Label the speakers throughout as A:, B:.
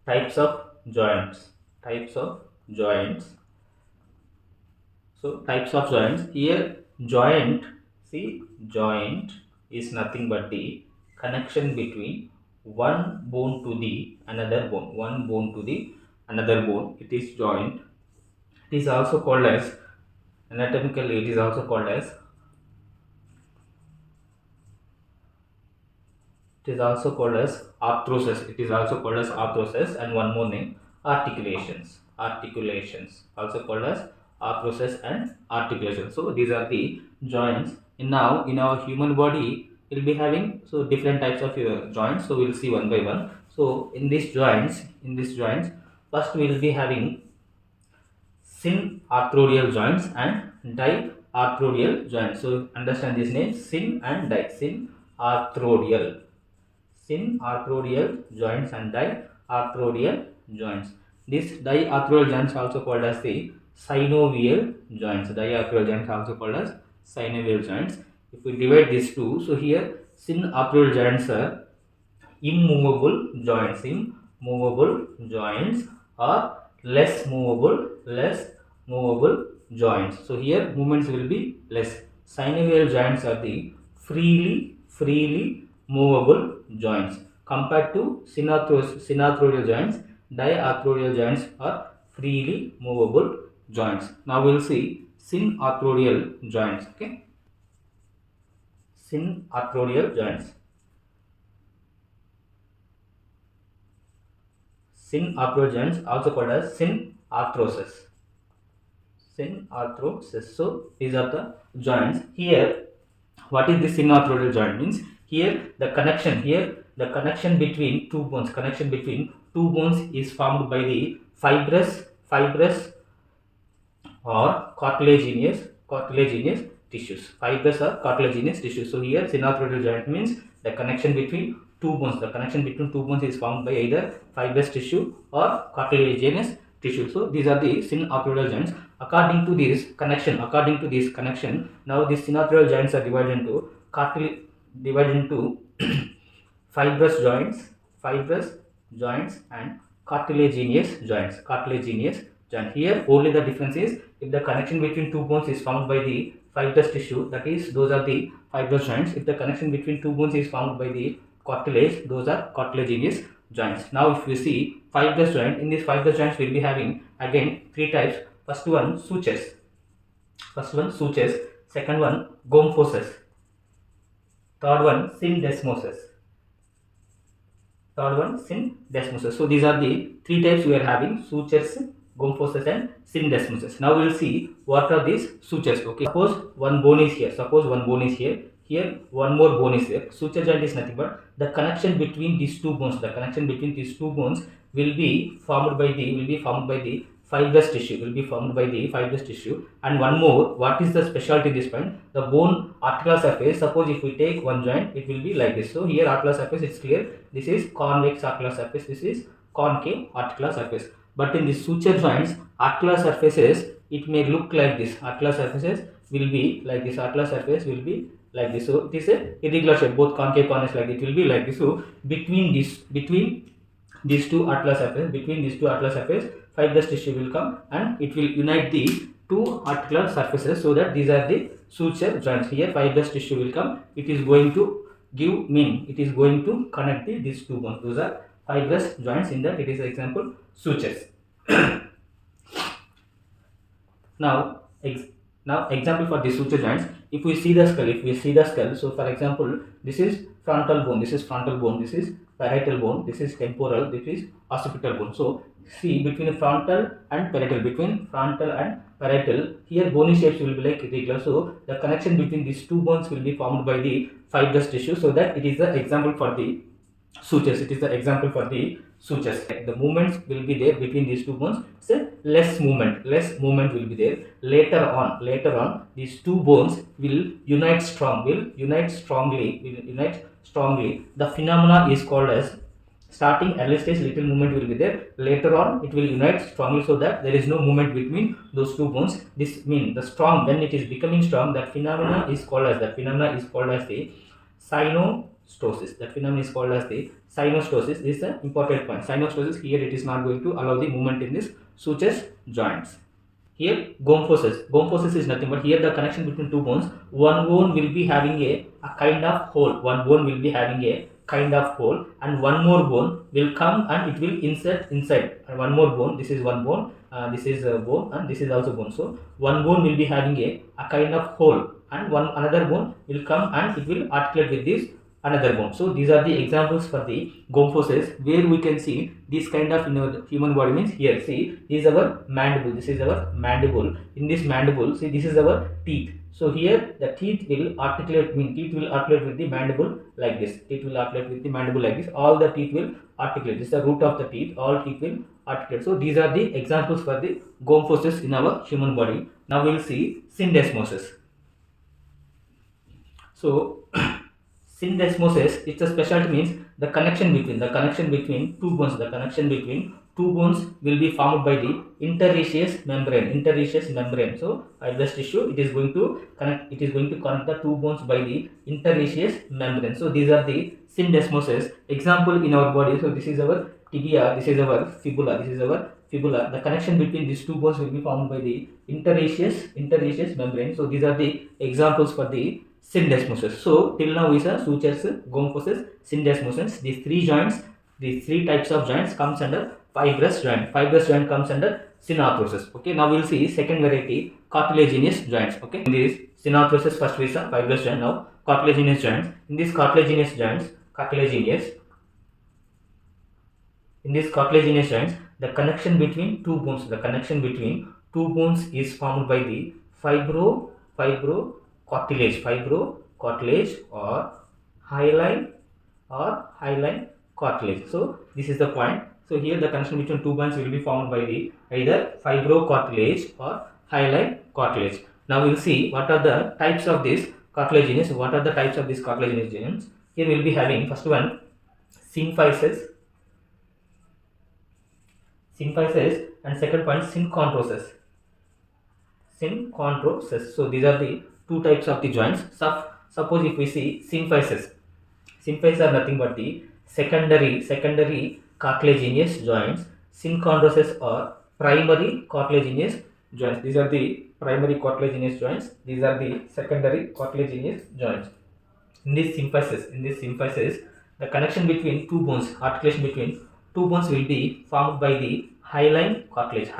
A: Types of joints. Types of joints. So types of joints. Here joint, see, joint is nothing but the connection between one bone to the another bone. One bone to the another bone. It is joint. It is also called as, anatomically it is also called as, it is also called as arthrosis. It is also called as arthrosis, and one more name, articulations. Articulations, also called as arthrosis and articulation. So these are the joints. And now in our human body, we'll be having so different types of joints. So we'll see one by one. So in these joints, first we will be having synarthrodial joints and diarthrodial joints. So understand this name, syn and di. Synarthrodial, synarthrodial joints and diarthrodial joints. These diarthrodial joints also called as the synovial joints. Diarthrodial joints also called as synovial joints. If we divide these two, so here synarthrodial joints are immovable joints. Immovable joints or less movable joints. So here movements will be less. Synovial joints are the freely movable joints. Compared to synarthrodial joints, diarthrodial joints are freely movable joints. Now we will see synarthrodial joints. Okay, synarthrodial joints. Synarthrodial joints also called as synarthroses. Synarthrosis. So these are the joints. Here, what is the synarthrodial joint means? Here the connection between two bones. Connection between two bones is formed by the fibrous or cartilaginous tissues. Fibrous or cartilaginous tissues. So here synarthrodial joint means the connection between two bones. The connection between two bones is formed by either fibrous tissue or cartilaginous tissue. So these are the synarthrodial joints. According to this connection, now these synarthrodial joints are divided into fibrous joints and cartilaginous joints. Here only the difference is if the connection between two bones is formed by the fibrous tissue, that is those are the fibrous joints. If the connection between two bones is formed by the cartilage, those are cartilaginous joints. Now if you see fibrous joint, in these fibrous joints we will be having again three types. First one sutures, second one gomphoses, third one syndesmoses. So these are the three types we are having: sutures, gomphoses and syndesmoses. Now we will see what are these sutures. Okay, suppose one bone is here. Here one more bone is there. Suture joint is nothing but the connection between these two bones. Will be formed by the fibrous tissue. And one more, what is the specialty this point? The bone articular surface. Suppose if we take one joint, it will be like this. So here articular surface, it's clear. This is convex articular surface. This is concave articular surface. But in the suture joints, articular surfaces, it may look like this. Articular surfaces will be like this. So it is a irregular shape. Both concave corners like it will be like this. So between these two articular surfaces, fibrous tissue will come and it will unite the two articular surfaces, so that these are the suture joints. Here fibrous tissue will come. It is going to connect these two bones. Those are fibrous joints. In that it is example sutures. Now example for the suture joints. If we see the skull, so for example, this is frontal bone, this is parietal bone, this is temporal, this is occipital bone. So see between frontal and parietal, here bony shapes will be like irregular. So the connection between these two bones will be formed by the fibrous tissue, so that it is the example for the sutures. The movements will be there between these two bones. So less movement will be there. Later on, these two bones will unite strongly. The phenomena is called as, starting early stage little movement will be there. Later on it will unite strongly, so that there is no movement between those two bones. This means the strong, when it is becoming strong, that phenomena is called as the Synostosis. That phenomenon is called as the synostosis. This is an important point. Synostosis, here it is not going to allow the movement in this sutures joints. Here gomphosis. Gomphosis is nothing but here the connection between two bones. One bone will be having a kind of hole. One bone will be having a kind of hole, and one more bone will come and it will insert inside. And one more bone. This is one bone. This is a bone, and this is also bone. So one bone will be having a kind of hole, and one another bone will come and it will articulate with this another bone. So these are the examples for the gomphosis, where we can see this kind of human body means here. See, this is our mandible. This is our mandible. In this mandible, see, this is our teeth. So here the teeth will articulate. Teeth will articulate with the mandible like this. Teeth will articulate with the mandible like this. All the teeth will articulate. This is the root of the teeth. All teeth will articulate. So these are the examples for the gomphosis in our human body. Now we will see syndesmosis. So syndesmosis, it's a specialty means the connection between two bones. The connection between two bones will be formed by the interosseous membrane. So this tissue, it is going to connect the two bones by the interosseous membrane. So these are the syndesmosis. Example in our body. So this is our tibia, this is our fibula, The connection between these two bones will be formed by the interosseous membrane. So these are the examples for the syndesmosis. So till now is a sutures, gomphosis, syndesmosis. These three types of joints comes under fibrous joint. Fibrous joint comes under synarthrosis. Okay, now we will see second variety, cartilaginous joints. Okay, in this synarthrosis, first we saw fibrous joint. Now cartilaginous joints. In these cartilaginous joints, the connection between two bones is formed by the fibrocartilage or hyaline cartilage. So this is the point. So here the connection between two bones will be formed by the either fibrocartilage or hyaline cartilage. Now we will see what are the types of this cartilaginous. Joints? Here we will be having first one symphysis, and second point synarthroses. So these are the two types of the joints. Suppose if we see symphysis are nothing but the secondary cartilaginous joints. Synarthroses are primary cartilaginous joints. These are the primary cartilaginous joints. These are the secondary cartilaginous joints. In this symphysis, the connection between two bones, articulation between two bones will be formed by the hyaline cartilage.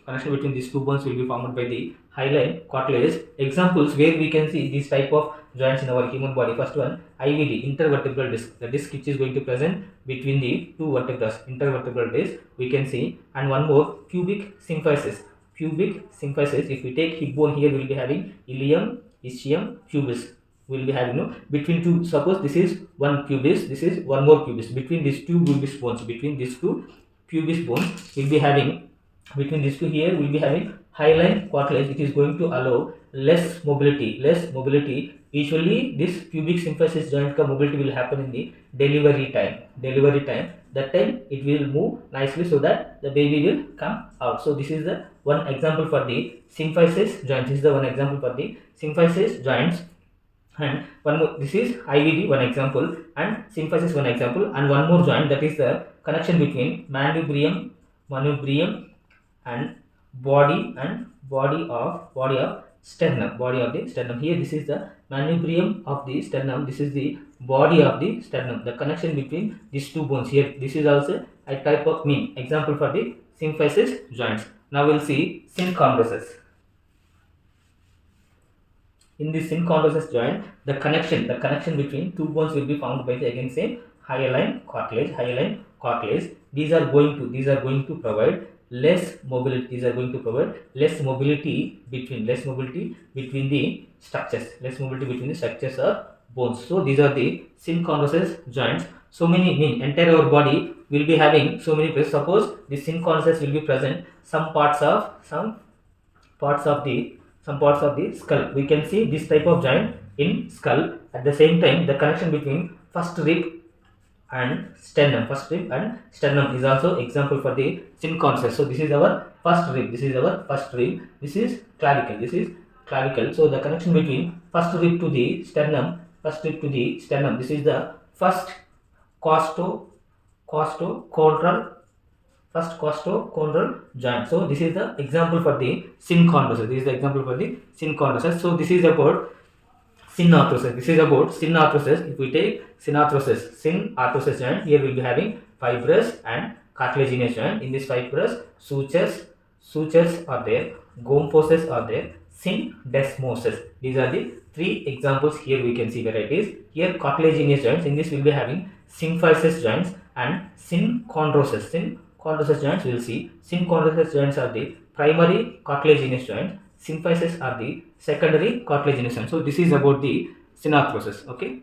A: Connection between these two bones will be formed by the hyaline cartilage. Examples where we can see this type of joints in our human body. First one, IVD, intervertebral disc. The disc which is going to present between the two vertebrae, intervertebral disc we can see. And one more, pubic symphysis. If we take hip bone, here we will be having ilium, ischium, pubis. We will be having between two. Suppose this is one pubis, this is one more pubis. Between these two pubis bones, we'll be having. Between these two, here we will be having hyaline cartilage. It is going to allow less mobility. Usually this pubic symphysis joint ka mobility will happen in the delivery time. That time it will move nicely so that the baby will come out. So this is the one example for the symphysis joints. And one more, this is IVD, one example, and symphysis, one example, and one more joint, that is the connection between manubrium and body of sternum. Here this is the manubrium of the sternum, this is the body of the sternum. The connection between these two bones, here this is also a type of example for the symphysis joints. Now we will see synarthrosis. In this synarthrosis joint, the connection between two bones will be found by the, again same, hyaline cartilage. These are going to provide less mobility. Between the structures of bones. So these are the synarthrosis joints. So many entire our body will be having so many places. Suppose the synarthrosis will be present some parts of the skull. We can see this type of joint in skull. At the same time, the connection between first rib and sternum is also example for the synarthrosis. So this is our first rib. This is clavicle. So the connection between first rib to the sternum first to the sternum. This is the first costochondral joint. So this is the example for the synchondrosis. This is the example for the synchondrosis. So this is about synarthrosis. This is about synarthrosis. If we take synarthrosis joint, here we will be having fibrous and cartilaginous joint. In this fibrous, sutures are there, gomphoses are there, syndesmosis. These are the three examples. Here we can see varieties. Here cartilaginous joints. In this we will be having symphysis joints and synchondrosis. Synchondrosis joints we will see. Synchondrosis joints are the primary cartilaginous joints. Symphysis are the secondary cartilaginous joints. So this is about the synarthrosis. Okay.